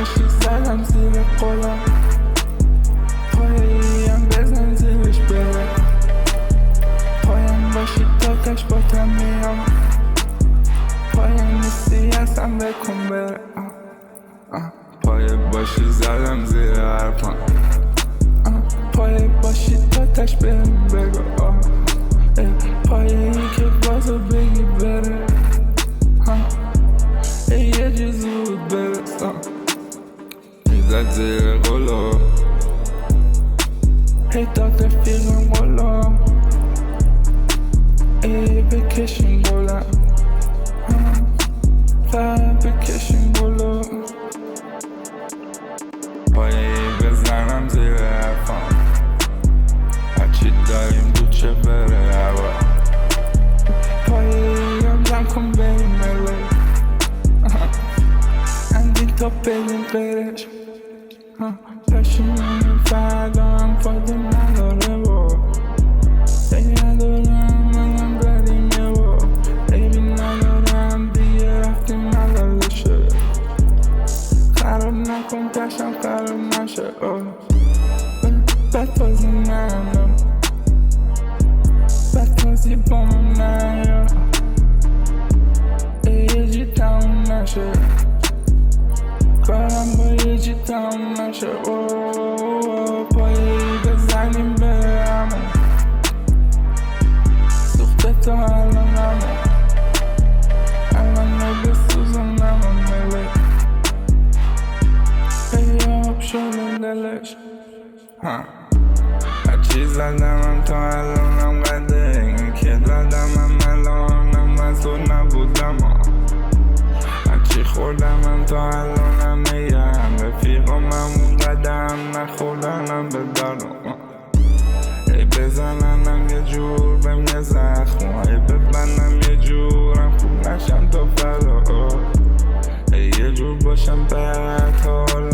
باشی زدم زیر قلم، پاییم بزن زیرش بره، پایم باشی تا کش با تمیام، پایم نیستی اصلا بکن بره، پای باشی زدم زیر حرفم، پای باشی تا تش بریم بگو، پایه‌ای که بازو بگی بره، یه جی زود برسم، زد زیر قلو، هی داد رفیقم قلو، بکشیم قلم، فقط بکشیم قلو، پایه‌ای بزنم زیر حرفم، هرچی داریم دو چه بره هوا، پایه‌ای هم جمع کن بریم مله، اندی تا بریم برش، پشیمونی فردا هم فایده نداره با، خیلی ندارم منم بریمه با، خیلی ندارم دیگه رفتیم ملالشه، خراب نکن تشم خراب نشه، بد بازی نمیم، بد بازی با من نیا، یه جی تموم نشه، کارم با یه جی تموم نشه، پایی بزنیم برمون، سوخته تا الانمون، الان بسوزم نمون مله، آب شده دلش، هرچی زدمم تا الانم قده، این که زدمم الانم مسئول نبودم، هرچی خوردمم تا الانم میگم، رفیقم همون قدم نخوردنم به دارم، ای بزننم یه جور بهم یه زخم، ای ببنم یه جورم خوب نشم تا فردا، ای یه جور باشم بعد حالا